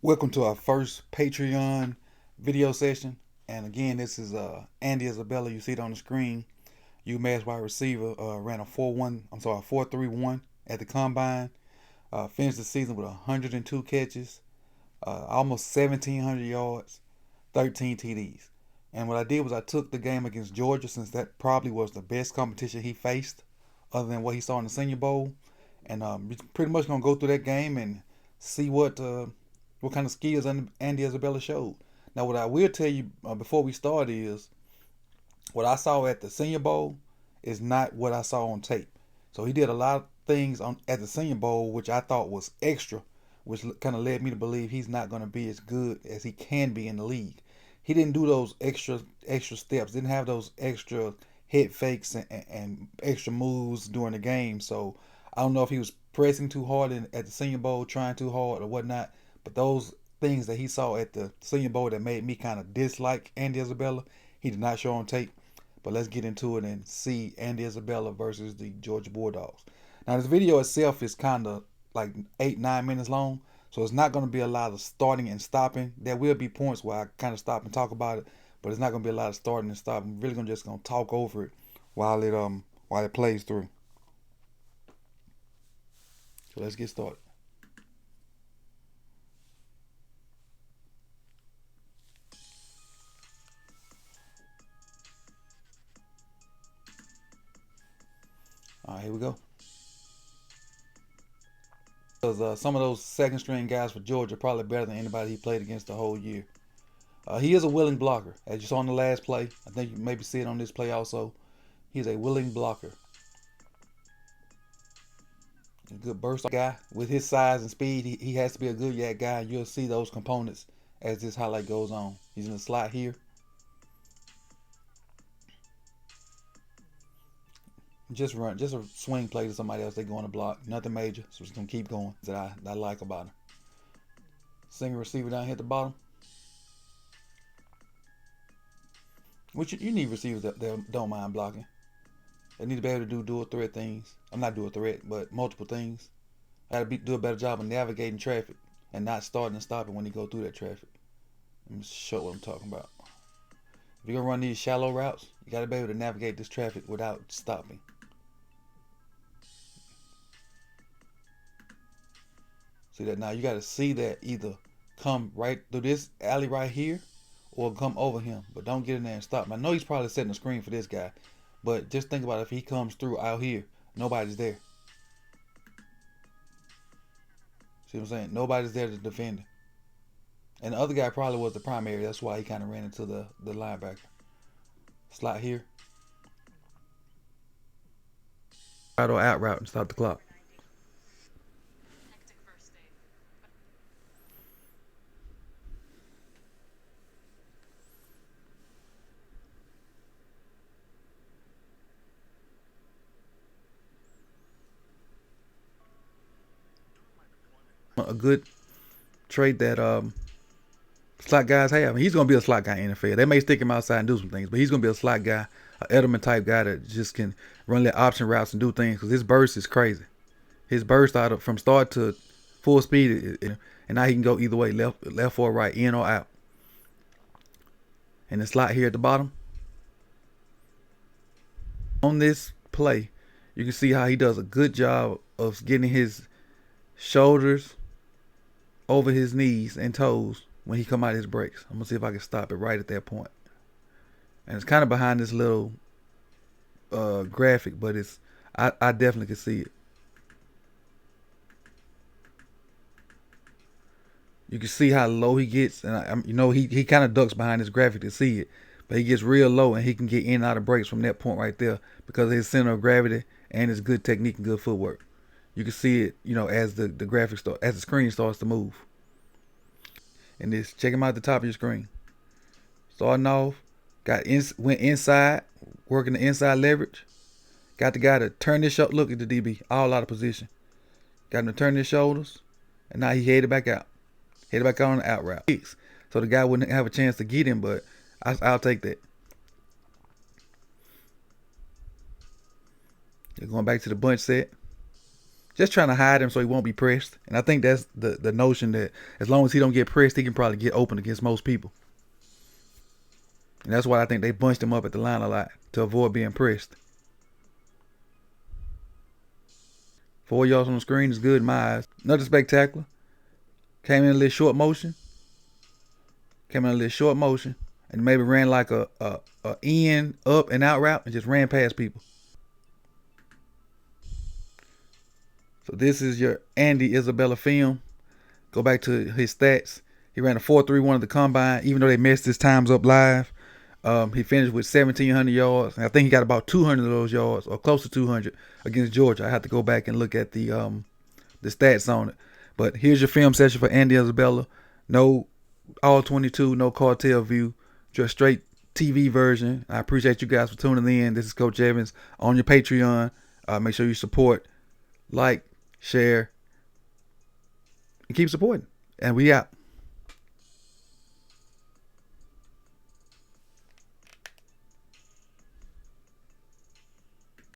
Welcome to our first Patreon video session. And again, this is Andy Isabella. You see it on the screen. UMass wide receiver, ran a 4.3.1 at the combine. Finished the season with 102 catches, almost 1,700 yards, 13 TDs. And what I did was I took the game against Georgia, since that probably was the best competition he faced other than what he saw in the Senior Bowl. And we're pretty much going to go through that game and see what kind of skills Andy Isabella showed. Now, what I will tell you before we start is what I saw at the Senior Bowl is not what I saw on tape. So he did a lot of things at the Senior Bowl which I thought was extra, which kind of led me to believe he's not going to be as good as he can be in the league. He didn't do those extra steps, didn't have those extra head fakes and extra moves during the game. So I don't know if he was pressing too hard at the Senior Bowl, trying too hard or whatnot. But those things that he saw at the Senior Bowl that made me kind of dislike Andy Isabella, he did not show on tape. But let's get into it and see Andy Isabella versus the Georgia Bulldogs. Now, this video itself is kind of like 8-9 minutes long, so it's not going to be a lot of starting and stopping. There will be points where I kind of stop and talk about it, but it's not going to be a lot of starting and stopping. I'm really just going to talk over it while it plays through. So let's get started. All right, here we go. Because some of those second string guys for Georgia are probably better than anybody he played against the whole year. He is a willing blocker. As you saw in the last play, I think you maybe see it on this play also. He's a willing blocker. A good burst guy. With his size and speed, he has to be a good yak guy. You'll see those components as this highlight goes on. He's in the slot here. Just a swing play to somebody else. They go on the block. Nothing major. So it's going to keep going. That I like about him. Single receiver down here at the bottom. Which you need receivers that don't mind blocking. They need to be able to do dual threat things. I'm not dual threat, but multiple things. I got to do a better job of navigating traffic and not starting and stopping when you go through that traffic. Let me show what I'm talking about. If you're going to run these shallow routes, you got to be able to navigate this traffic without stopping. See that now? You got to see that either come right through this alley right here or come over him. But don't get in there and stop him. I know he's probably setting a screen for this guy. But just think about if he comes through out here, nobody's there. See what I'm saying? Nobody's there to defend him. And the other guy probably was the primary. That's why he kind of ran into the linebacker. Slot here. Out or out route and stop the clock. A good trait that slot guys have. He's going to be a slot guy in the NFL. They may stick him outside and do some things, but he's going to be a slot guy, an Edelman type guy that just can run the option routes and do things because his burst is crazy. His burst out of from start to full speed, and now he can go either way, left or right, in or out. And the slot here at the bottom. On this play, you can see how he does a good job of getting his shoulders over his knees and toes when he come out of his breaks. I'm gonna see if I can stop it right at that point. And it's kind of behind this little graphic, but I definitely can see it. You can see how low he gets, and he kind of ducks behind this graphic to see it, but he gets real low and he can get in and out of breaks from that point right there because of his center of gravity and his good technique and good footwork. You can see it, as the graphic as the screen starts to move. And this, check him out at the top of your screen. Starting off, went inside, working the inside leverage. Got the guy to turn his shoulder. Look at the DB, all out of position. Got him to turn his shoulders, and now he headed back out. Headed back on the out route. So the guy wouldn't have a chance to get him, but I'll take that. They're going back to the bunch set. just trying to hide him so he won't be pressed. And I think that's the notion that as long as he don't get pressed, he can probably get open against most people. And that's why I think they bunched him up at the line a lot to avoid being pressed. 4 yards on the screen is good in my eyes. Nothing spectacular. Came in a little short motion. And maybe ran like a in, up, and out route and just ran past people. So this is your Andy Isabella film. Go back to his stats. He ran a 4.31 at the combine, even though they messed his times up live. He finished with 1,700 yards. And I think he got about 200 of those yards, or close to 200, against Georgia. I have to go back and look at the stats on it. But here's your film session for Andy Isabella. No all 22, no cartel view, just straight TV version. I appreciate you guys for tuning in. This is Coach Evans on your Patreon. Make sure you support, like, share, and keep supporting. And we out.